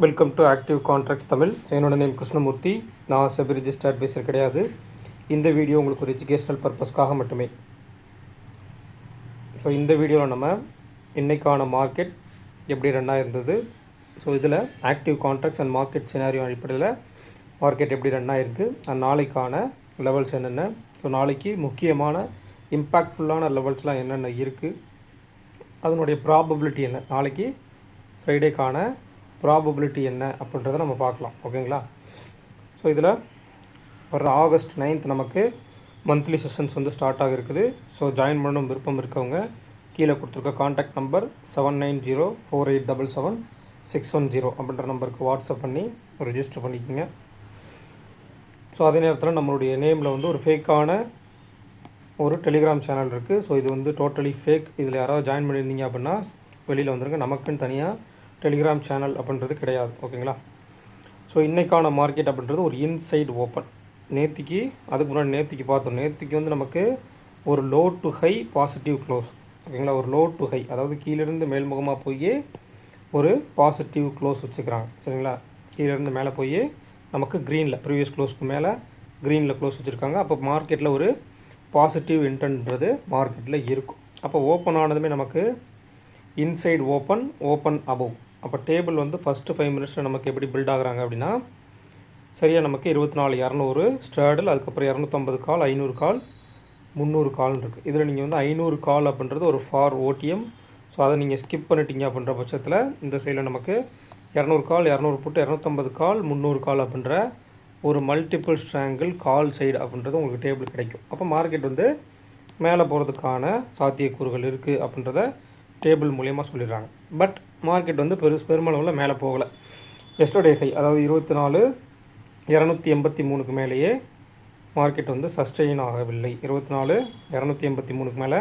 Welcome to active contracts Tamil. என்னோட name Krishnamurthy. நான் SEBI register advisor கிடையாது. இந்த வீடியோ உங்களுக்கு ஒரு எஜுகேஷ்னல் பர்பஸ்க்காக மட்டுமே. ஸோ இந்த வீடியோவில் நம்ம இன்றைக்கான மார்க்கெட் எப்படி ரன் ஆகிருந்தது, ஸோ இதில் active contracts and market scenario அடிப்படையில் மார்க்கெட் எப்படி ரன் ஆகிருக்கு, நாளைக்கான லெவல்ஸ் என்னென்ன, ஸோ நாளைக்கு முக்கியமான இம்பேக்ட்ஃபுல்லான லெவல்ஸ்லாம் என்னென்ன இருக்குது, அதனுடைய ப்ராபபிலிட்டி என்ன, நாளைக்கு ஃப்ரைடேக்கான ப்ராபபிலிட்டி என்ன அப்படின்றத நம்ம பார்க்கலாம். ஓகேங்களா? ஸோ இதில் வர ஆகஸ்ட் 9th நமக்கு மந்த்லி செஷன்ஸ் வந்து ஸ்டார்ட் ஆகிருக்குது. ஸோ ஜாயின் பண்ணணும் விருப்பம் இருக்கவங்க கீழே கொடுத்துருக்க கான்டாக்ட் நம்பர் 7904877610 அப்படின்ற நம்பருக்கு வாட்ஸ்அப் பண்ணி ரெஜிஸ்டர் பண்ணிக்கோங்க. ஸோ அதே நேரத்தில் நம்மளுடைய நேமில் வந்து ஒரு ஃபேக்கான ஒரு டெலிகிராம் சேனல் இருக்குது. ஸோ இது வந்து டோட்டலி ஃபேக். இதில் யாராவது ஜாயின் பண்ணியிருந்தீங்க அப்படின்னா வெளியில் வந்துருங்க. நமக்குன்னு தனியாக டெலிகிராம் சேனல் அப்படின்றது கிடையாது. ஓகேங்களா? ஸோ இன்றைக்கான மார்க்கெட் அப்படின்றது ஒரு இன்சைட் ஓப்பன். அதுக்கு முன்னாடி நேற்றுக்கு பார்த்தோம். நேற்றுக்கு வந்து நமக்கு ஒரு low to high positive close. ஓகேங்களா? ஒரு லோ டு ஹை, அதாவது கீழேருந்து மேல்முகமாக போய் ஒரு பாசிட்டிவ் க்ளோஸ் வச்சுக்கிறாங்க. சரிங்களா? கீழேருந்து மேலே போய் நமக்கு க்ரீனில் ப்ரீவியஸ் க்ளோஸ்க்கு மேலே க்ரீனில் க்ளோஸ் வச்சுருக்காங்க. அப்போ மார்க்கெட்டில் ஒரு பாசிட்டிவ் இன்டென்ட்ன்றது மார்க்கெட்டில் இருக்கும். அப்போ ஓப்பன் ஆனதுமே நமக்கு இன்சைட் ஓப்பன் அபவ். அப்போ டேபிள் வந்து ஃபஸ்ட்டு 5 மினிட்ஸில் நமக்கு எப்படி பில்ட் ஆகுறாங்க அப்படின்னா, சரியாக நமக்கு 24,200 ஸ்ட்ராடல், அதுக்கப்புறம் 250 கால், 500 கால், 300 கால்னு இருக்குது. இதில் நீங்கள் வந்து 500 கால் அப்படின்றது ஒரு ஃபார் ஓடிஎம். ஸோ அதை நீங்கள் ஸ்கிப் பண்ணிட்டீங்க அப்படின்ற பட்சத்தில் இந்த சைடில் நமக்கு 200 கால், 200 புட்டு, 250 கால், 300 கால் அப்படின்ற ஒரு மல்டிபிள் ஸ்ட்ராங்கிள் கால் சைடு அப்படின்றது உங்களுக்கு டேபிள் கிடைக்கும். அப்போ மார்க்கெட் வந்து மேலே போகிறதுக்கான சாத்தியக்கூறுகள் இருக்குது அப்படின்றத டேபிள் மூலியமாக சொல்லிடுறாங்க. பட் மார்க்கெட் வந்து பெருமளவில் மேலே போகலை. எஸ்டர்டே ஹை, அதாவது 24,283க்கு மேலேயே மார்க்கெட் வந்து சஸ்டெயின் ஆகவில்லை. 24,283க்கு மேலே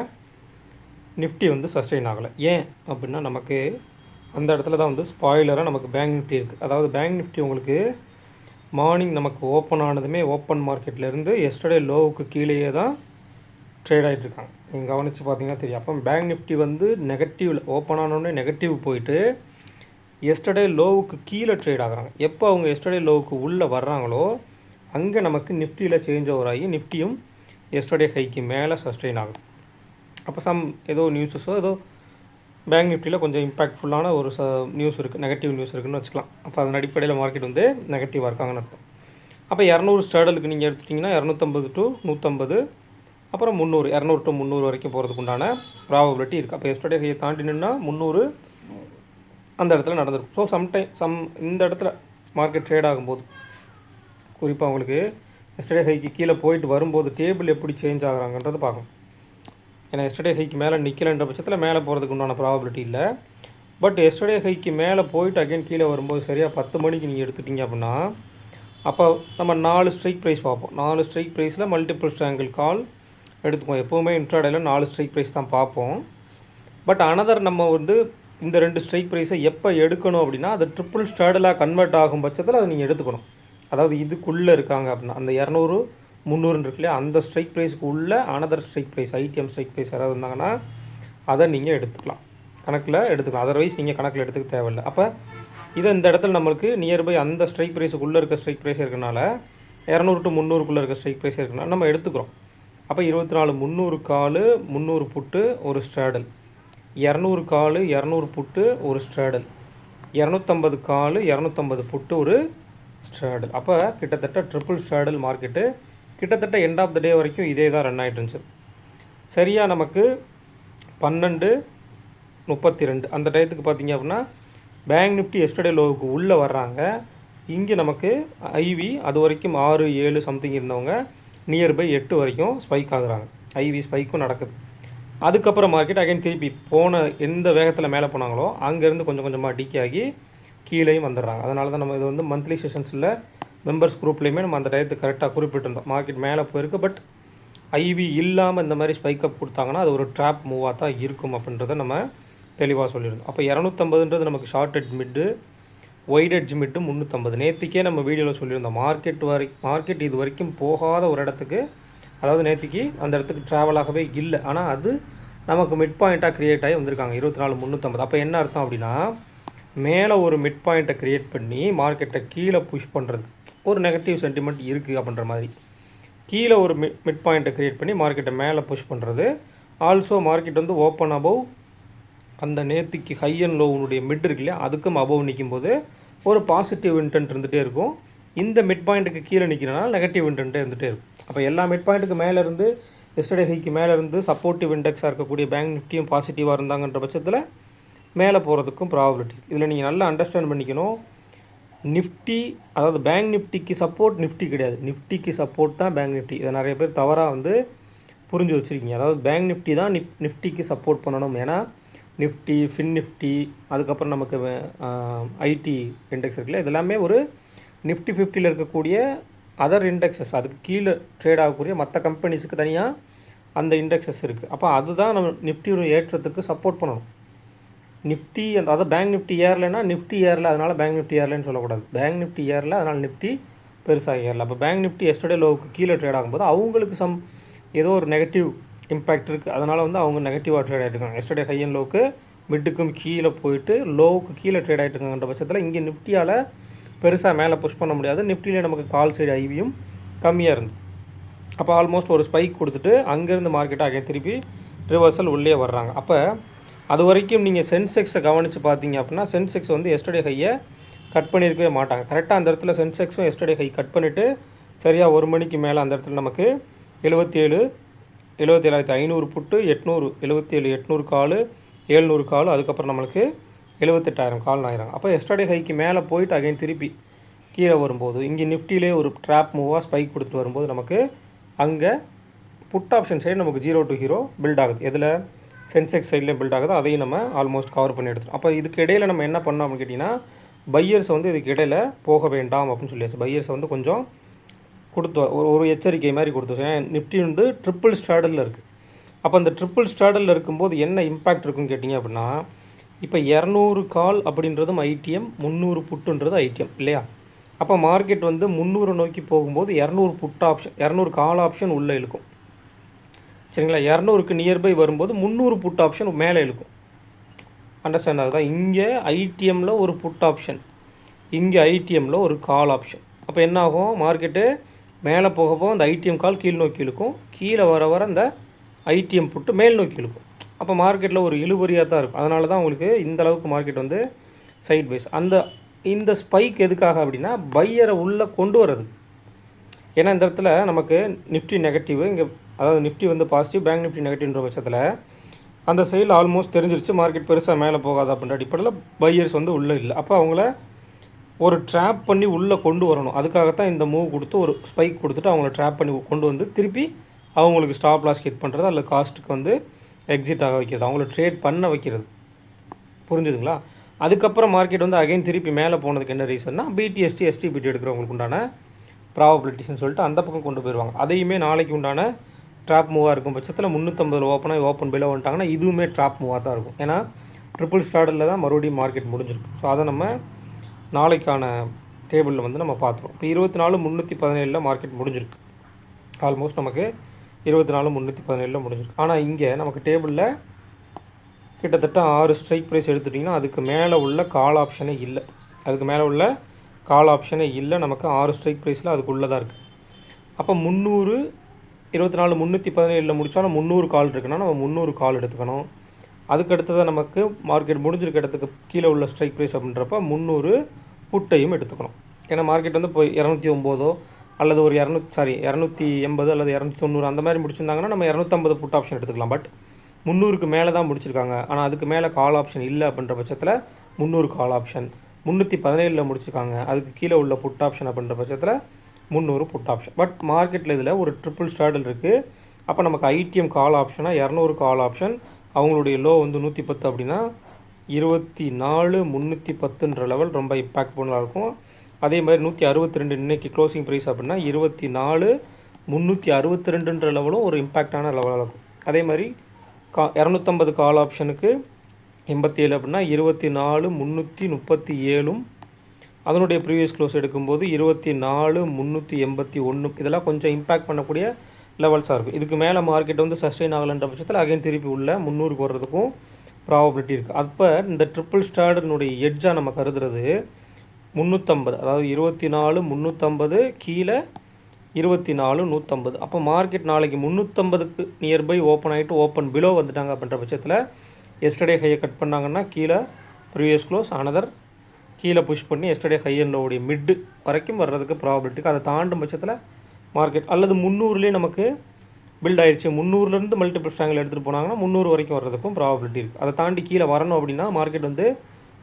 நிஃப்டி வந்து சஸ்டெயின் ஆகலை. ஏன் அப்படின்னா நமக்கு அந்த இடத்துல தான் வந்து ஸ்பாயிலராக நமக்கு பேங்க் நிஃப்டி இருக்குது. அதாவது பேங்க் நிஃப்டி உங்களுக்கு மார்னிங் நமக்கு ஓப்பன் ஆனதுமே ஓப்பன் மார்க்கெட்லேருந்து எஸ்டர்டே லோவுக்கு கீழேயே தான் ட்ரேட் ஆகிட்டுருக்காங்க. நீங்கள் கவனித்து பார்த்தீங்கன்னா தெரியும். அப்போ பேங்க் நிஃப்டி வந்து நெகட்டிவில் ஓப்பன் ஆனோடனே நெகட்டிவ் போயிட்டு எஸ்டர்டே லோவுக்கு கீழே ட்ரேட் ஆகுறாங்க. எப்போ அவங்க எஸ்டர்டே லோவுக்கு உள்ளே வர்றாங்களோ அங்கே நமக்கு நிஃப்டியில் சேஞ்ச் ஓவர் ஆகி நிஃப்டியும் எஸ்டர்டே ஹைக்கு மேலே சஸ்டெயின் ஆகும். அப்போ ஏதோ நியூஸஸோ ஏதோ பேங்க் நிஃப்டியில் கொஞ்சம் இம்பாக்ட்ஃபுல்லான ஒரு நியூஸ் இருக்குது, நெகட்டிவ் நியூஸ் இருக்குதுன்னு வச்சுக்கலாம். அப்போ அதன் அடிப்படையில் மார்க்கெட் வந்து நெகட்டிவாக இருக்காங்கன்னு அர்த்தம். அப்போ 200 ஸ்டாடலுக்கு நீங்கள் எடுத்துட்டிங்கன்னா 250 to 150, அப்புறம் 300, 200 to 300 வரைக்கும் போகிறதுக்கு உண்டான ப்ராபபிலிட்டி இருக்குது. அப்போ எஸ்டர்டே ஹையை தாண்டினா 300 அந்த இடத்துல நடந்திருக்கும். ஸோ இந்த இடத்துல மார்க்கெட் ட்ரேட் ஆகும்போது குறிப்பாக உங்களுக்கு எஸ்டர்டே ஹைக்கு கீழே போயிட்டு வரும்போது டேபிள் எப்படி சேஞ்ச் ஆகுறாங்கன்றது பார்க்கணும். ஏன்னா எஸ்டர்டே ஹைக்கு மேலே நிற்கலைன்ற பட்சத்தில் மேலே போகிறதுக்கு உண்டான ப்ராபபிலிட்டி இல்லை. பட் எஸ்டர்டே ஹைக்கு மேலே போயிட்டு அகைன் கீழே வரும்போது சரியாக 10 மணிக்கு நீங்கள் எடுத்துட்டிங்க அப்படின்னா அப்போ நம்ம 4 ஸ்ட்ரைக் ப்ரைஸ் பார்ப்போம். 4 ஸ்ட்ரைக் ப்ரைஸில் மல்டிபிள் ஸ்ட்ராங்கிள் கால் எடுத்துக்குவோம். எப்போவுமே இன்ட்ராடேயில் 4 ஸ்ட்ரைக் ப்ரைஸ் தான் பார்ப்போம். பட் நம்ம வந்து இந்த 2 ஸ்ட்ரைக் ப்ரைஸை எப்போ எடுக்கணும் அப்படின்னா அது ட்ரிபிள் ஸ்ட்ராடலாக கன்வெர்ட் ஆகும் பட்சத்தில் அதை நீங்கள் எடுத்துக்கணும். அதாவது இதுக்குள்ளே இருக்காங்க அப்படின்னா அந்த 200, 300 இருக்கு இல்லையா, அந்த ஸ்ட்ரைக் ப்ரைஸ்க்கு உள்ள strike price ITM strike price யாராவது இருந்தாங்கன்னா அதை நீங்கள் எடுத்துக்கலாம், கணக்கில் எடுத்துக்கலாம். அதர்வைஸ் நீங்கள் கணக்கில் எடுத்துக்க தேவையில்லை. அப்போ இதை இந்த இடத்துல நம்மளுக்கு நியர்பை அந்த ஸ்ட்ரைக் ப்ரைஸுக்குள்ளே இருக்க ஸ்ட்ரைக் ப்ரைஸ் இருக்கனால 200 to 300க்குள்ளே இருக்க ஸ்ட்ரைக் ப்ரைஸ் இருக்கனால நம்ம எடுத்துக்கிறோம். அப்போ 24,300 கால், 300 புட்டு ஒரு ஸ்ட்ராடல், 200 கால், 200 புட்டு ஒரு ஸ்ட்ராடல், 250 கால், 250 புட்டு ஒரு ஸ்ட்ராடல். அப்போ கிட்டத்தட்ட ட்ரிபிள் ஸ்ட்ராடல் மார்க்கெட்டு கிட்டத்தட்ட எண்ட் ஆஃப் த டே வரைக்கும் இதே தான் ரன் ஆகிட்டு இருந்துச்சு. சரியாக நமக்கு 12:32 அந்த டயத்துக்கு பார்த்தீங்க அப்படின்னா பேங்க் நிஃப்டி எஸ்டர்டே லோவுக்கு உள்ளே வர்றாங்க. இங்கே நமக்கு ஐவி அது வரைக்கும் 6, 7 சம்திங் இருந்தவங்க நியர்பை 8 வரைக்கும் ஸ்பைக் ஆகுறாங்க. ஐவி ஸ்பைக்கும் நடக்குது. அதுக்கப்புறம் மார்க்கெட் அகைன் திருப்பி போன எந்த வேகத்தில் மேலே போனாங்களோ அங்கேருந்து கொஞ்சம் கொஞ்சமாக டிக்கே ஆகி கீழேயும் வந்துடுறாங்க. அதனால தான் நம்ம இது வந்து மந்த்லி செஷன்ஸில் மெம்பர்ஸ் குரூப்லேயுமே நம்ம அந்த டயத்துக்கு கரெக்டாக குறிப்பிட்டிருந்தோம். மார்க்கெட் மேலே போயிருக்கு, பட் ஐவி இல்லாமல் இந்த மாதிரி ஸ்பைக்கப் கொடுத்தாங்கன்னா அது ஒரு ட்ராப் மூவாக தான் இருக்கும் அப்படின்றத நம்ம தெளிவாக சொல்லியிருந்தோம். அப்போ 250ன்றது நமக்கு short edge Mittu, white edge Mittu 350. நேற்றுக்கே நம்ம வீடியோவில் சொல்லியிருந்தோம் மார்க்கெட் இது வரைக்கும் போகாத ஒரு இடத்துக்கு, அதாவது நேற்றுக்கு அந்த இடத்துக்கு ட்ராவலாகவே இல்லை, ஆனால் அது நமக்கு மிட் பாயிண்ட்டாக க்ரியேட் ஆகி வந்திருக்காங்க 24,350. அப்போ என்ன அர்த்தம் அப்படின்னா மேலே ஒரு மிட் பாயிண்ட்டை க்ரியேட் பண்ணி மார்க்கெட்டை கீழே புஷ் பண்ணுறது, ஒரு நெகட்டிவ் சென்டிமெண்ட் இருக்குது அப்படின்ற மாதிரி. கீழே ஒரு மிட் பாயிண்ட்டை க்ரியேட் பண்ணி மார்க்கெட்டை மேலே புஷ் பண்ணுறது. ஆல்சோ மார்க்கெட் வந்து ஓப்பன் அபவ் அந்த நேற்றுக்கு ஹை அண்ட் லோவுனுடைய மிட் இருக்கு இல்லையா, அதுக்கும் அபவ் நிற்கும் போது ஒரு பாசிட்டிவ் இன்டென்ட் இருந்துகிட்டே இருக்கும். இந்த மிட் பாயிண்ட்டுக்கு கீழே நிற்கிறனால நெகட்டிவ் இன்டென்ட்டே இருந்துகிட்டே இருக்கும். அப்போ எல்லா மிட் பாயிண்ட்டுக்கு மேலே இருந்து எஸ்டர்டே ஹைக்கு மேலே இருந்து சப்போர்ட்டிவ் இண்டெக்ஸாக இருக்கக்கூடிய பேங்க் நிஃப்டியும் பாசிட்டிவாக இருந்தாங்கன்ற பட்சத்தில் மேலே போகிறதுக்கும் ப்ராபபிலிட்டி. இதில் நீங்கள் நல்லா அண்டர்ஸ்டாண்ட் பண்ணிக்கணும். நிஃப்டி, அதாவது பேங்க் நிஃப்டிக்கு சப்போர்ட் நிஃப்டி கிடையாது, நிஃப்டிக்கு சப்போர்ட் தான் பேங்க் நிஃப்டி. இதை நிறைய பேர் தவறாக வந்து புரிஞ்சு வச்சுருக்கீங்க. அதாவது பேங்க் நிஃப்டி தான் நிஃப்டிக்கு சப்போர்ட் பண்ணணும். ஏன்னா நிஃப்டி, ஃபின் நிஃப்டி, அதுக்கப்புறம் நமக்கு ஐடி இண்டெக்ஸ் இருக்குல்ல, இதெல்லாமே ஒரு நிஃப்டி 50ல் இருக்கக்கூடிய அதர் இண்டெக்ஸஸ், அதுக்கு கீழே ட்ரேட் ஆகக்கூடிய மற்ற கம்பெனிஸுக்கு தனியாக அந்த இண்டெக்ஸஸ் இருக்குது. அப்போ அதுதான் நம்ம நிஃப்டியோட ஏற்றத்துக்கு சப்போர்ட் பண்ணணும். நிஃப்டி அதாவது பேங்க் நிஃப்டி ஏறலைன்னா நிஃப்டி ஏறல, அதனால் பேங்க் நிஃப்டி ஏறலைன்னு சொல்லக்கூடாது. பேங்க் நிஃப்டி ஏறல, அதனால் நிஃப்டி பெருசாக ஏறல. அப்போ பேங்க் நிஃப்டி எஸ்டர்டே லோவுக்கு கீழே ட்ரேட் ஆகும்போது அவங்களுக்கு ஏதோ ஒரு நெகட்டிவ் இம்பேக்ட் இருக்குது, அதனால் வந்து அவங்க நெகட்டிவாக ட்ரேட் ஆகிட்டுருக்காங்க. எஸ்டர்டே ஹை அண்ட் லோவுக்கு மிட்டுக்கும் கீழே போயிட்டு லோவுக்கு கீழே ட்ரேட் ஆகிட்டு இருக்காங்கன்ற பட்சத்தில் இங்கே நிஃப்டியால் பெருசாக மேலே புஷ் பண்ண முடியாது. நிஃப்டியிலே நமக்கு கால் சைடு ஐவியும் கம்மியாக இருந்தது. அப்போ ஆல்மோஸ்ட் ஒரு ஸ்பைக் கொடுத்துட்டு அங்கேருந்து மார்க்கெட்டை அகைன் திருப்பி ரிவர்சல் உள்ளே வர்றாங்க. அப்போ அது வரைக்கும் நீங்கள் சென்செக்ஸை கவனித்து பார்த்தீங்க அப்படின்னா சென்செக்ஸ் வந்து எஸ்டர்டே ஹையை கட் பண்ணியிருக்கவே மாட்டாங்க. கரெக்டாக அந்த இடத்துல சென்செக்ஸும் எஸ்டர்டே ஹை கட் பண்ணிவிட்டு சரியாக 1 மணிக்கு மேலே அந்த இடத்துல நமக்கு 77,500 புட்டு 800, 77,800 கால், 700 கால், அதுக்கப்புறம் நம்மளுக்கு 78,000 கால் ஆகிறாங்க. அப்போ எஸ்டர்டே ஹைக்கு மேலே போயிட்டு அகைன் திருப்பி கீழே வரும்போது இங்கே நிஃப்டியிலே ஒரு ட்ராப் மூவாக ஸ்பைக் கொடுத்துட்டு வரும்போது நமக்கு அங்கே புட் ஆப்ஷன் சைடு நமக்கு 0 to ஹீரோ பில்ட் ஆகுது. எதில் சென்செக்ஸ் சைட்லேயே பில்ட் ஆகுது. அதையும் நம்ம ஆல்மோஸ்ட் கவர் பண்ணி எடுத்துட்டோம். அப்போ இதுக்கு இடையில் நம்ம என்ன பண்ணோம் அப்படின்னு கேட்டிங்கன்னா, பையர்ஸ் வந்து இதுக்கு இடையில் போக வேண்டாம் அப்படின்னு சொல்லியாச்சு. பையர்ஸ் வந்து கொஞ்சம் கொடுத்து ஒரு எச்சரிக்கை மாதிரி கொடுத்து. ஏன்னா நிஃப்டி வந்து ட்ரிப்பிள் ஸ்ட்ராடலில் இருக்குது. அப்போ அந்த ட்ரிப்பிள் ஸ்ட்ராடலில் இருக்கும்போது என்ன இம்பேக்ட் இருக்குன்னு கேட்டிங்க அப்படின்னா, இப்போ 200 கால் அப்படின்றதும் ஐடிஎம், 300 புட்டுன்றது ஐடிஎம் இல்லையா. அப்போ மார்க்கெட் வந்து 300 நோக்கி போகும்போது 200 புட் ஆப்ஷன், 200 கால் ஆப்ஷன் உள்ளே இழுக்கும் சரிங்களா. 200க்கு நியர்பை வரும்போது 300 புட் ஆப்ஷன் மேலே இழுக்கும். அண்டர்ஸ்டாண்ட் ஆகுதா? இங்கே ஐடிஎம்மில் ஒரு புட் ஆப்ஷன், இங்கே ஐடிஎம்மில் ஒரு கால் ஆப்ஷன். அப்போ என்ன ஆகும், மார்க்கெட்டு மேலே போக அந்த ஐடிஎம் கால் கீழ் நோக்கி இழுக்கும், கீழே வர அந்த ஐடிஎம் புட்டு மேல் நோக்கி இழுக்கும். அப்போ மார்க்கெட்டில் ஒரு இழுபறியாக தான் இருக்கும். அதனால தான் உங்களுக்கு இந்த அளவுக்கு மார்க்கெட் வந்து சைட் வைஸ். இந்த ஸ்பைக் எதுக்காக அப்படின்னா பையரை உள்ளே கொண்டு வர்றது. ஏன்னா இந்த இடத்துல நமக்கு நிஃப்டி நெகட்டிவ், இங்கே அதாவது நிஃப்டி வந்து பாசிட்டிவ், பேங்க் நிஃப்டி நெகட்டிவ்ன்ற பட்சத்தில் அந்த சைடில் ஆல்மோஸ்ட் தெரிஞ்சிருச்சு மார்க்கெட் பெருசாக மேலே போகாது அப்படின்ற அடிப்படையில் பையர்ஸ் வந்து உள்ளே இல்லை. அப்போ அவங்கள ஒரு ட்ராப் பண்ணி உள்ளே கொண்டு வரணும். அதுக்காகத்தான் இந்த மூவ் கொடுத்து ஒரு ஸ்பைக் கொடுத்துட்டு அவங்கள ட்ராப் பண்ணி கொண்டு வந்து திருப்பி அவங்களுக்கு ஸ்டாப் லாஸ் ஹிட் பண்ணுறது, அல்லது காஸ்ட்டுக்கு வந்து எக்ஸிட் ஆக வைக்கிறது, அவங்கள ட்ரேட் பண்ண வைக்கிறது. புரிஞ்சுதுங்களா? அதுக்கப்புறம் மார்க்கெட் வந்து அகைன் திருப்பி மேலே போனதுக்கு என்ன ரீசன்னா, பிடிஎஸ்டி எஸ்டிபிடி எடுக்கிறவங்களுக்கு உண்டான ப்ராபபிலிட்டிஸ்ன்னு சொல்லிட்டு அந்த பக்கம் கொண்டு போயிடுவாங்க. அதையுமே நாளைக்கு உண்டான ட்ராப் மூவாக இருக்கும் பட்சத்தில் 350 ஓப்பன் பிலோ வந்துட்டாங்கன்னா இதுவுமே ட்ராப் மூவாக தான் இருக்கும். ஏன்னா ட்ரிபிள் ஸ்டார்டரில் தான் மறுபடியும் மார்க்கெட் முடிஞ்சிருக்கு. ஸோ அதை நம்ம நாளைக்கான டேபிளில் வந்து நம்ம பார்த்துருவோம். இப்போ 24,317 மார்க்கெட் முடிஞ்சிருக்கு. ஆல்மோஸ்ட் நமக்கு 24,317 முடிஞ்சிருக்கு. ஆனால் இங்கே நமக்கு டேபிளில் கிட்டத்தட்ட 6 ஸ்ட்ரைக் ப்ரைஸ் எடுத்துட்டிங்கன்னா அதுக்கு மேலே உள்ள கால் ஆப்ஷனே இல்லை. அதுக்கு மேலே உள்ள கால் ஆப்ஷனே இல்லை. நமக்கு 6 ஸ்ட்ரைக் ப்ரைஸில் அதுக்குள்ளே தான் இருக்குது. அப்போ 24,317 முடித்தாலும் 300 கால் இருக்குன்னா நம்ம 300 கால் எடுத்துக்கணும். அதுக்கு அடுத்ததான் நமக்கு மார்க்கெட் முடிஞ்சிருக்க இடத்துக்கு கீழே உள்ள ஸ்ட்ரைக் ப்ரைஸ் அப்படின்றப்ப 300 புட்டையும் எடுத்துக்கணும். ஏன்னா மார்க்கெட் வந்து போய் 209 அல்லது ஒரு 280 அல்லது 290 அந்த மாதிரி முடிச்சிருந்தாங்கன்னா நம்ம 250 புட் ஆப்ஷன் எடுத்துக்கலாம். பட் 300க்கு மேலே தான் முடிச்சிருக்காங்க. ஆனால் அதுக்கு மேலே கால் ஆப்ஷன் இல்லை அப்படின்ற பட்சத்தில் 300 கால் ஆப்ஷன், 317 முடிச்சிருக்காங்க, அதுக்கு கீழே உள்ள புட் ஆப்ஷன் அப்படின்ற பட்சத்தில் 300 புட் ஆப்ஷன். பட் மார்க்கெட்டில் இதில் ஒரு ட்ரிபிள் ஸ்டார்டல் இருக்குது. அப்போ நமக்கு ஐடிஎம் கால் ஆப்ஷனாக 200 கால் ஆப்ஷன், அவங்களுடைய லோ வந்து 110 அப்படின்னா 24,310ன்ற லெவல் ரொம்ப இம்பாக்ட்ஃபுல்லாக இருக்கும். அதே மாதிரி 162 இன்றைக்கி க்ளோசிங் ப்ரைஸ் அப்படின்னா 24,362ன்ற லெவலும் ஒரு இம்பேக்டான லெவலாக இருக்கும். அதே மாதிரி 250 கால் ஆப்ஷனுக்கு 87 அப்படின்னா 24,337, அதனுடைய ப்ரீவியஸ் க்ளோஸ் எடுக்கும்போது 24,381. இதெல்லாம் கொஞ்சம் இம்பேக்ட் பண்ணக்கூடிய லெவல்ஸாக இருக்கும். இதுக்கு மேலே மார்க்கெட் வந்து சஸ்டெயின் ஆகலைன்ற பட்சத்தில் அகைன் திருப்பி உள்ள 300க்கு வர்றதுக்கும் ப்ராபபிலிட்டி இருக்குது. அப்போ இந்த ட்ரிபிள் ஸ்டார்டினுடைய எட்ஜாக நம்ம கருதுறது 350, அதாவது 24 350 கீழே 24 150. அப்போ மார்க்கெட் நாளைக்கு 350க்கு நியர்பை ஓப்பன் ஆகிட்டு ஓப்பன் பிலோ வந்துட்டாங்க அப்படின்ற பட்சத்தில் எஸ்டர்டே ஹையை கட் பண்ணாங்கன்னா கீழே ப்ரீவியஸ் க்ளோஸ் அனதர் கீழே புஷ் பண்ணி எஸ்டர்டே ஹை அண்ட் லோவுடைய மிட்டு வரைக்கும் வர்றதுக்கு ப்ராபபிலிட்டி. அதை தாண்டும் பட்சத்தில் மார்க்கெட் அல்லது 300லேயே நமக்கு பில்ட் ஆயிடுச்சு, 300லேருந்து மல்டிபிள் ஸ்ட்ராங்கில் எடுத்துகிட்டு போனாங்கன்னா 300 வரைக்கும் வர்றதுக்கும் ப்ராபபிலிட்டி இருக்குது. அதை தாண்டி கீழே வரணும் அப்படின்னா மார்க்கெட் வந்து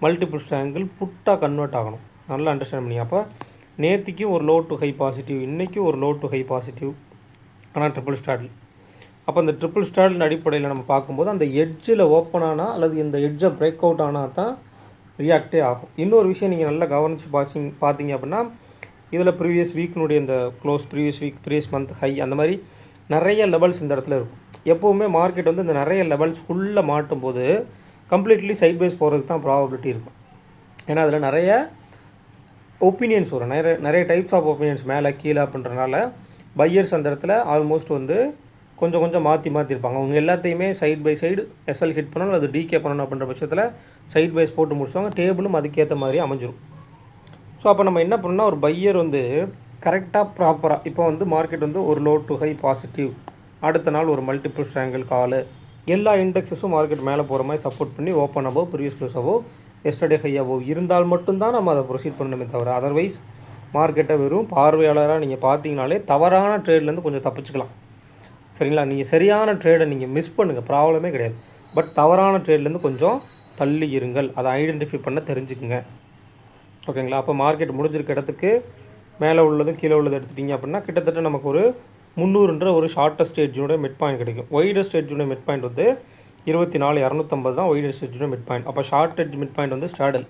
மல்டிபிள் ஸ்ட்ராங்கிள் புட்டாக கன்வெர்ட் ஆகணும். நல்லா அண்டர்ஸ்டாண்ட் பண்ணி. அப்போ நேற்றுக்கும் ஒரு லோ டு ஹை பாசிட்டிவ், இன்றைக்கும் ஒரு லோ டு ஹை பாசிட்டிவ், ஆனால் ட்ரிபிள் ஸ்டார்டில். அப்போ அந்த ட்ரிபிள் ஸ்டார்டின் அடிப்படையில் நம்ம பார்க்கும்போது அந்த எட்ஜில் ஓப்பன் ஆனால் அல்லது இந்த எட்ஜை பிரேக் அவுட் ஆனால் தான் ரியாக்டே ஆகும். இன்னொரு விஷயம் நீங்கள் நல்லா கவனித்து பார்த்தீங்க அப்படின்னா இதில் ப்ரீவியஸ் வீக்னுடைய இந்த close, previous week, previous month high, அந்த மாதிரி நிறைய லெவல்ஸ் இந்த இடத்துல இருக்கும். எப்போவுமே மார்க்கெட் வந்து இந்த நிறைய லெவல்ஸ்க்குள்ளே மாட்டும் போது கம்ப்ளீட்லி சைட் வைஸ் போகிறதுக்கு தான் ப்ராபபிலிட்டி இருக்கும். ஏன்னா அதில் நிறைய ஒப்பீனியன்ஸ் வரும், நிறைய டைப்ஸ் ஆஃப் ஒப்பீனியன்ஸ் மேலே கீழே அப்படின்றனால பையர்ஸ் அந்த இடத்துல ஆல்மோஸ்ட் வந்து கொஞ்சம் மாற்றிருப்பாங்க. அவங்க எல்லாத்தையுமே side by side SL hit பண்ணணும் அல்லது டிகே பண்ணணும் அப்படின்ற பட்சத்தில் சைட் வைஸ் போட்டு முடிச்சுவாங்க. டேபிளும் அதுக்கேற்ற மாதிரி அமைஞ்சிரும். ஸோ அப்போ நம்ம என்ன பண்ணோம்னா ஒரு பையர் வந்து கரெக்டாக ப்ராப்பராக இப்போ வந்து மார்க்கெட் வந்து ஒரு லோ டு ஹை பாசிட்டிவ், அடுத்த நாள் ஒரு மல்டிபிள் ஸ்ட்ராங்கிள் காலு, எல்லா இண்டெக்ஸஸும் மார்க்கெட் மேலே போகிற மாதிரி சப்போர்ட் பண்ணி open above, previous close above, yesterday high above இருந்தால் மட்டும்தான் நம்ம அதை ப்ரொசீட் பண்ணணுமே தவிர அதர்வைஸ் மார்க்கெட்டை வெறும் பார்வையாளராக நீங்கள் பார்த்தீங்கனாலே தவறான ட்ரேட்லேருந்து கொஞ்சம் தப்பிச்சுக்கலாம். சரிங்களா? நீங்கள் சரியான ட்ரேடை நீங்கள் மிஸ் பண்ணுங்கள், ப்ராப்ளமே கிடையாது. பட் தவறான ட்ரேட்லேருந்து கொஞ்சம் தள்ளி இருங்கள், அதை ஐடென்டிஃபை பண்ண தெரிஞ்சுக்குங்க. ஓகேங்களா? அப்போ மார்க்கெட் முடிஞ்சிருக்க இடத்துக்கு மேலே உள்ளதும் கீழே உள்ளது எடுத்துட்டிங்க அப்படின்னா கிட்டத்தட்ட நமக்கு ஒரு 300ன்ற ஒரு ஷார்ட்டஸ்ட் எட்ஜுடைய மிட் பாயிண்ட் கிடைக்கும். ஒய்டஸ்ட் எட்ஜுடைய மிட் பாயிண்ட் வந்து 24,250 தான் ஒய்டஸ்ட் எட்ஜுடைய மிட் பாயிண்ட். அப்போ ஷார்ட் எட்ஜ் மிட் பாயிண்ட் வந்து ஸ்டாடல்,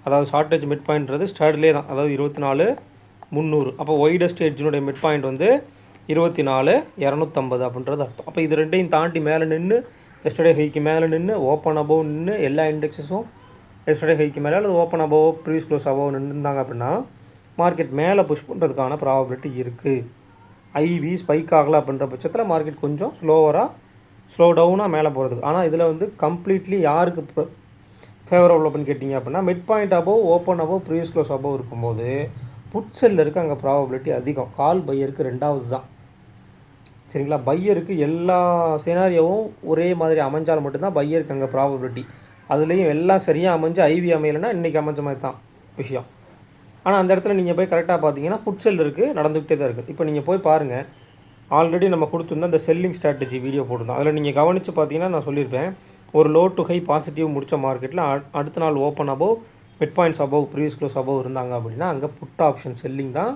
அதாவது ஷார்ட் எட்ஜ் மிட் பாயிண்ட்றது ஸ்டாடலே தான், அதாவது 24,300. அப்போ ஒய்டஸ்ட் எட்ஜினுடைய மிட் பாயிண்ட் வந்து 24,250 அப்படின்றது அர்த்தம். அப்போ இது ரெண்டையும் தாண்டி மேலே நின்று எஸ்டர்டே ஹைக்கு மேலே நின்று ஓப்பன் அபோவ் நின்று எல்லா இண்டெக்ஸஸும் எஸ்டர்டே ஹைக்கு மேலே அல்லது open above previous close above நின்றுருந்தாங்க அப்படின்னா மார்க்கெட் மேலே புஷ் பண்ணுறதுக்கான ப்ராபபிலிட்டி இருக்குது. ஐவி ஸ்பைக் ஆகலை அப்படின்ற பட்சத்தில் மார்க்கெட் கொஞ்சம் ஸ்லோ டவுனாக மேலே போகிறதுக்கு. ஆனால் இதில் வந்து கம்ப்ளீட்லி யாருக்கு ஃபேவரபிள் அப்படின்னு கேட்டிங்க அப்படின்னா mid point above, open above, previous close above இருக்கும்போது புட் செல்லருக்கு அங்கே ப்ராபபிலிட்டி அதிகம், கால் பையருக்கு ரெண்டாவது தான். சரிங்களா? பையருக்கு எல்லா சினாரியோவும் ஒரே மாதிரி அமைஞ்சால் மட்டும்தான் பையருக்கு அங்கே ப்ராபபிலிட்டி. அதுலேயும் எல்லாம் சரியாக அமைஞ்சு ஐவி அமையலைன்னா இன்றைக்கி அமைஞ்ச மாதிரி தான் விஷயம். ஆனால் அந்த இடத்துல நீங்கள் போய் கரெக்டாக பார்த்தீங்கன்னா புட் செல் இருக்குது, நடந்துக்கிட்டே தான் இருக்குது. இப்போ நீங்கள் போய் பாருங்கள், ஆல்ரெடி நம்ம கொடுத்துருந்தோம் அந்த செல்லிங் ஸ்ட்ராட்டஜி வீடியோ போட்டிருந்தோம். அதில் நீங்கள் கவனித்து பார்த்தீங்கன்னா நான் சொல்லியிருப்பேன், ஒரு லோ டு ஹை பாசிட்டிவ் முடித்த மார்க்கெட்டில் அடுத்த நாள் open above, mid points above, previous close above இருந்தாங்க அப்படின்னா அங்கே புட் ஆப்ஷன் செல்லிங் தான்,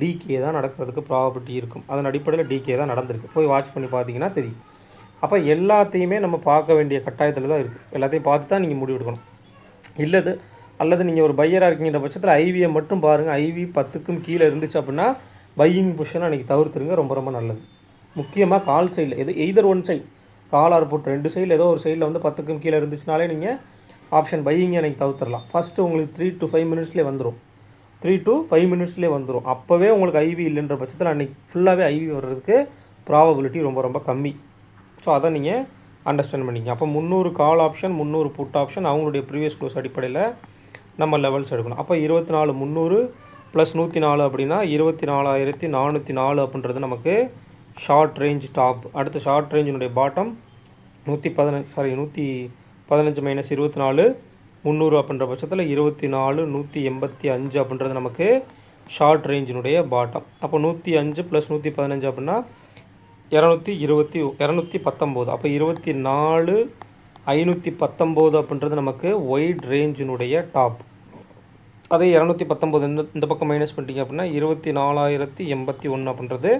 டிகே தான் நடக்கிறதுக்கு ப்ராபபிலிட்டி இருக்கும். அதன் அடிப்படையில் டிகே தான் நடந்திருக்கு. போய் வாட்ச் பண்ணி பார்த்தீங்கன்னா தெரியும். அப்போ எல்லாத்தையுமே நம்ம பார்க்க வேண்டிய கட்டாயத்தில் தான் இருக்குது. எல்லாத்தையும் பார்த்து தான் நீங்கள் முடிவு எடுக்கணும். அல்லது நீங்கள் ஒரு பையராக இருக்கீங்கிற பட்சத்தில் ஐவியை மட்டும் பாருங்கள். ஐவி 10க்கும் கீழே இருந்துச்சு அப்படின்னா பையிங் பொசிஷனை அன்றைக்கி தவிர்த்துருங்க, ரொம்ப நல்லது. முக்கியமாக கால் சைடில் either one side, call or put ரெண்டு சைடில் ஏதோ ஒரு சைடில் வந்து 10க்கும் கீழே இருந்துச்சுனாலே நீங்கள் ஆப்ஷன் பையிங்கை அன்றைக்கி தவிர்த்துடலாம். ஃபஸ்ட்டு உங்களுக்கு 3 to 5 மினிட்ஸ்லேயே வந்துடும், 3 to 5 மினிட்ஸ்லேயே வந்துடும். அப்போவே உங்களுக்கு ஐவி இல்லைன்ற பட்சத்தில் அன்றைக்கி ஃபுல்லாகவே ஐவி வர்றதுக்கு ப்ராபபிலிட்டி ரொம்ப கம்மி. ஸோ அதை நீங்கள் அண்டர்ஸ்டாண்ட் பண்ணிங்க. அப்போ 300 கால் ஆப்ஷன், 300 புட் ஆப்ஷன், அவங்களுடைய ப்ரீவியஸ் க்ளோஸ் அடிப்படையில் நம்ம லெவல்ஸ் எடுக்கணும். அப்போ 24,300 + 104 அப்படின்னா 24,404 அப்படின்றது நமக்கு ஷார்ட் ரேஞ்ச் டாப். அடுத்து ஷார்ட் ரேஞ்சினுடைய பாட்டம் 115 - 24 300 அப்படின்ற பட்சத்தில் 24,185 அப்படின்றது நமக்கு ஷார்ட் ரேஞ்சினுடைய பாட்டம். அப்போ 105 + 115 அப்படின்னா 219. அப்போ 24,519 அப்படின்றது நமக்கு ஒயிட் ரேஞ்சினுடைய டாப். அதே 219 இந்த பக்கம் மைனஸ் பண்ணிட்டீங்க அப்படின்னா 24,081 அப்படின்றது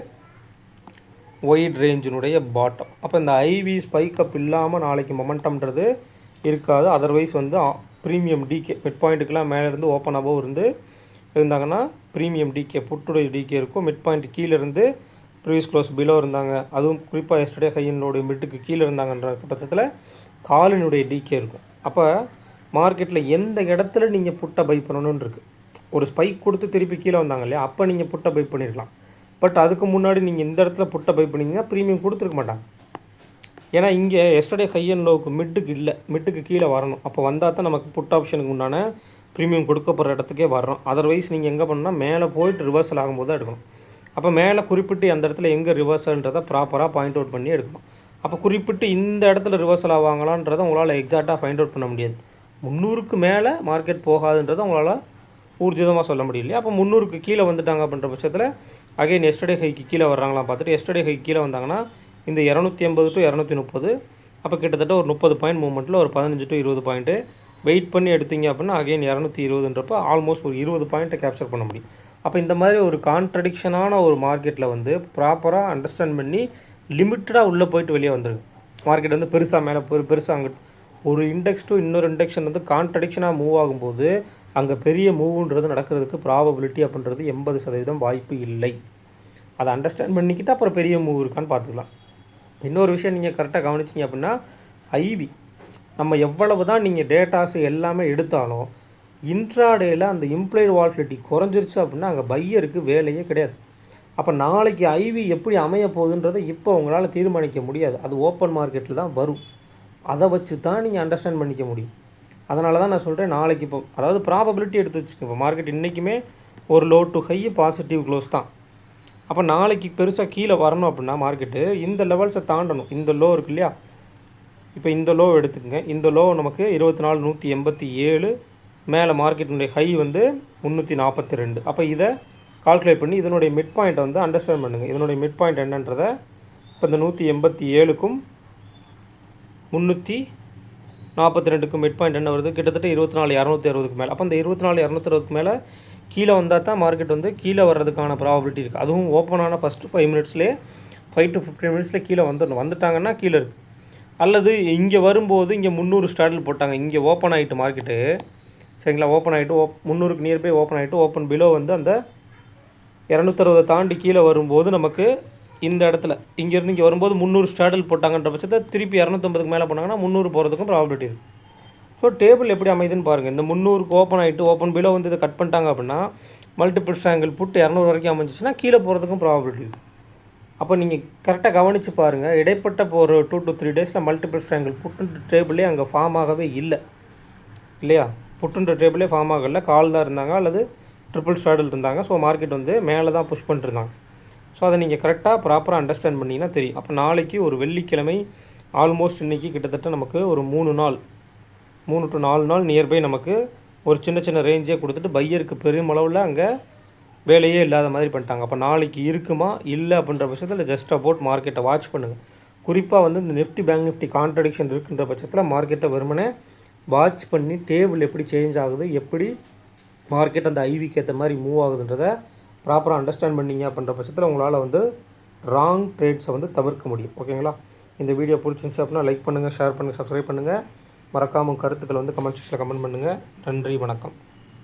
ஒயிட் ரேஞ்சினுடைய பாட்டம். அப்போ இந்த ஐவி ஸ்பைக் அப் இல்லாமல் நாளைக்கு மொமெண்டம்ன்றது இருக்காது. அதர்வைஸ் வந்து ப்ரீமியம் டிகே மிட் பாயிண்ட்டுக்கெலாம் மேலேருந்து ஓப்பன் அபோவ் இருந்தாங்கன்னா ப்ரீமியம் டிகே புட்டுடைய டிகே இருக்கும். மிட் பாயிண்ட் கீழே இருந்து ப்ரீவியஸ் க்ளோஸ் பிலோ இருந்தாங்க, அதுவும் குறிப்பாக எஸ்டர்டே ஹையினுடைய மிட்டுக்கு கீழே இருந்தாங்கன்ற பட்சத்தில் காலினுடைய டிகே இருக்கும். அப்போ மார்க்கெட்டில் எந்த இடத்துல நீங்கள் புட்டை பை பண்ணணுன்னு இருக்குது. ஒரு ஸ்பைக் கொடுத்து திருப்பி கீழே வந்தாங்க இல்லையா, அப்போ நீங்கள் புட்டை பை பண்ணியிருக்கலாம். பட் அதுக்கு முன்னாடி நீங்கள் இந்த இடத்துல புட்டை பை பண்ணிங்கன்னா ப்ரீமியம் கொடுத்துருக்க மாட்டாங்க. ஏன்னா இங்கே எஸ்டர்டே ஹை அண்ட் லோவுக்கு மிட்டுக்கு இல்லை, மிட்டுக்கு கீழே வரணும். அப்போ வந்தால் தான் நமக்கு புட் ஆப்ஷனுக்கு உண்டான ப்ரீமியம் கொடுக்கப்படுற இடத்துக்கே வர்றோம். அதர்வைஸ் நீங்கள் எங்கே பண்ணால் மேலே போயிட்டு ரிவர்சல் ஆகும்போது தான் எடுக்கணும். அப்போ மேலே குறிப்பிட்டு அந்த இடத்துல எங்கே ரிவர்சல்ன்றதை ப்ராப்பராக பாயிண்ட் அவுட் பண்ணி எடுக்கணும். அப்போ குறிப்பிட்டு இந்த இடத்துல ரிவர்சல் ஆவாங்களான்றதை உங்களால் எக்ஸாக்டாக ஃபைண்ட் அவுட் பண்ண முடியாது. 300க்கு மேலே மார்க்கெட் போகாதுன்றதை உங்களால் ஊர்ஜிதமாக சொல்ல முடியலையா. அப்போ 300க்கு கீழே வந்துட்டாங்க அப்படின்ற பட்சத்தில் அகைன் எஸ்டர்டே ஹைக்கு கீழே வர்றாங்களாம் பார்த்துட்டு எஸ்டர்டே ஹைக்கு கீழே வந்தாங்கன்னா இந்த 280 to 230, அப்போ கிட்டத்தட்ட ஒரு 30 பாயிண்ட் மூவ்மெண்ட்டில் ஒரு 15 to 20 பாயிண்ட்டு வெயிட் பண்ணி எடுத்தீங்க அப்படின்னா அகைன் 220ன்றப்ப ஆல்மோஸ்ட் ஒரு 20 பாயிண்ட்டை கேப்சர் பண்ண முடியும். அப்போ இந்த மாதிரி ஒரு கான்ட்ரடிக்ஷனான ஒரு மார்க்கெட்டில் வந்து ப்ராப்பராக அண்டர்ஸ்டாண்ட் பண்ணி லிமிட்டடாக உள்ளே போயிட்டு வெளியே வந்துடுங்க. மார்க்கெட் வந்து பெருசாக மேலே பெருசாக அங்கே ஒரு இண்டெக்ஸ் டு இன்னொரு இண்டெக்ஷன் வந்து கான்ட்ரடிக்ஷனாக மூவ் ஆகும்போது அங்கே பெரிய மூவ்ன்றது நடக்கிறதுக்கு ப்ராபபிலிட்டி அப்படின்றது 80% வாய்ப்பு இல்லை. அதை அண்டர்ஸ்டாண்ட் பண்ணிக்கிட்டு அப்புறம் பெரிய மூவ் இருக்கான்னு பார்த்துக்கலாம். இன்னொரு விஷயம் நீங்கள் கரெக்டாக கவனிச்சிங்க அப்படின்னா ஐவி நம்ம எவ்வளவு தான் நீங்கள் டேட்டாஸ் எல்லாமே எடுத்தாலும் இன்ட்ராடேயில் அந்த இம்ப்ளைடு வால்டிலிட்டி குறைஞ்சிருச்சு அப்படின்னா அங்கே பையருக்கு வேலையே கிடையாது. அப்போ நாளைக்கு ஐவி எப்படி அமைய போகுதுன்றதை இப்போ உங்களால் தீர்மானிக்க முடியாது. அது ஓப்பன் மார்க்கெட்டில் தான் வரும். அதை வச்சு தான் நீங்கள் அண்டர்ஸ்டாண்ட் பண்ணிக்க முடியும். அதனால தான் நான் சொல்கிறேன் நாளைக்கு இப்போ அதாவது ப்ராபபிலிட்டி எடுத்து வச்சுக்கோங்க. இப்போ மார்க்கெட் இன்றைக்குமே ஒரு low to high positive close தான். அப்போ நாளைக்கு பெருசாக கீழே வரணும் அப்படின்னா மார்க்கெட்டு இந்த லெவல்ஸை தாண்டணும். இந்த லோ இருக்கு இல்லையா, இப்போ இந்த லோ எடுத்துக்கங்க. இந்த லோ நமக்கு 24,187, மேலே மார்க்கெட்டினுடைய ஹை வந்து 342. அப்போ இதை கால்குலேட் பண்ணி இதனுடைய மிட் பாயிண்ட்டை வந்து அண்டர்ஸ்டாண்ட் பண்ணுங்கள். இதனுடைய மிட் பாயிண்ட் என்னன்றதை இப்போ இந்த 187க்கும் 342க்கும் மிட் பாயிண்ட் என்ன வருது, கிட்டத்தட்ட 24,260க்கு மேலே. அப்போ இந்த 24,260க்கு மேலே கீழே வந்தால் தான் மார்க்கெட் வந்து கீழே வர்றதுக்கான ப்ராபபிலிட்டி இருக்குது. அதுவும் ஓப்பனான ஃபஸ்ட்டு 5 மினிட்ஸ்லேயே 5 to 15 மினிட்ஸில் கீழே வந்துட்டாங்கன்னா கீழே இருக்குது. அல்லது இங்கே வரும்போது இங்கே 300 ஸ்டாண்டில் போட்டாங்க, இங்கே ஓப்பன் ஆகிட்டு மார்க்கெட்டு சரிங்களா, ஓப்பன் ஆகிட்டு 300க்கு நியர்பை ஓப்பன் ஆகிட்டு ஓப்பன் பிலோ வந்து அந்த 260 தாண்டி கீழே வரும்போது நமக்கு இந்த இடத்துல இங்கேருந்து இங்கே வரும்போது 300 ஸ்டாண்டில் போட்டாங்கன்ற பட்சத்தை திருப்பி 250க்கு மேலே போனாங்கன்னா 300 போகிறதுக்கும் ப்ராபபிலிட்டி இருக்குது. ஸோ டேபிள் எப்படி அமைதுன்னு பாருங்கள். இந்த 300க்கு ஓப்பன் ஆகிட்டு ஓப்பன் பிலோ வந்து இதை கட் பண்ணிட்டாங்க அப்படின்னா மல்டிபிள் ஸ்ட்ராங்கிள் புட்டு 200 வரைக்கும் அமைஞ்சிச்சுன்னா கீழே போகிறதுக்கும் ப்ராபபிலிட்டி இருக்குது. அப்போ நீங்கள் கரெக்டாக கவனித்து பாருங்கள். இடைப்பட்ட ஒரு 2 to 3 டேஸில் மல்டிபிள் ஸ்ட்ராங்கிள் புட்டுன்ற டேபிளே அங்கே ஃபார்ம் ஆகவே இல்லை இல்லையா. புட்டுன்ற டேபிளே ஃபார்ம் ஆகலை, கால் தான் இருந்தாங்க அல்லது ட்ரிபிள் ஸ்டாடில் இருந்தாங்க. ஸோ மார்க்கெட் வந்து மேலே தான் புஷ் பண்ணிட்டுருந்தாங்க. ஸோ அதை நீங்கள் கரெக்டாக ப்ராப்பராக அண்டர்ஸ்டாண்ட் பண்ணிங்கன்னா தெரியும். அப்போ நாளைக்கு ஒரு வெள்ளிக்கிழமை ஆல்மோஸ்ட் இன்றைக்கி கிட்டத்தட்ட நமக்கு ஒரு 3 to 4 நாள் நியர்பை நமக்கு ஒரு சின்ன சின்ன ரேஞ்சே கொடுத்துட்டு பையருக்கு பெருமளவில் அங்கே வேலையே இல்லாத மாதிரி பண்ணிட்டாங்க. அப்போ நாளைக்கு இருக்குமா இல்லை அப்படின்ற பட்சத்தில் ஜஸ்ட் அபவுட் மார்க்கெட்டை வாட்ச் பண்ணுங்கள். குறிப்பாக வந்து இந்த நிஃப்டி பேங்க் நிஃப்டி கான்ட்ரடிக்ஷன் இருக்குன்ற பட்சத்தில் மார்க்கெட்டை வெறுமனே வாட்ச் பண்ணி டேபிள் எப்படி சேஞ்ச் ஆகுது, எப்படி மார்க்கெட் அந்த ஐவிக்கு ஏற்ற மாதிரி மூவ் ஆகுதுன்றதை ப்ராப்பராக அண்டர்ஸ்டாண்ட் பண்ணிங்க அப்படின்ற பட்சத்தில் உங்களால் வந்து ராங் ட்ரேட்ஸை வந்து தவிர்க்க முடியும். ஓகேங்களா. இந்த வீடியோ பிடிச்சிருந்துச்சு அப்படின்னா லைக் பண்ணுங்கள், ஷேர் பண்ணுங்கள், சப்ஸ்கிரைப் பண்ணுங்கள். மறக்காமல் கருத்துக்களை வந்து கமெண்ட் செக்ஷனில் கமெண்ட் பண்ணுங்கள். நன்றி, வணக்கம்.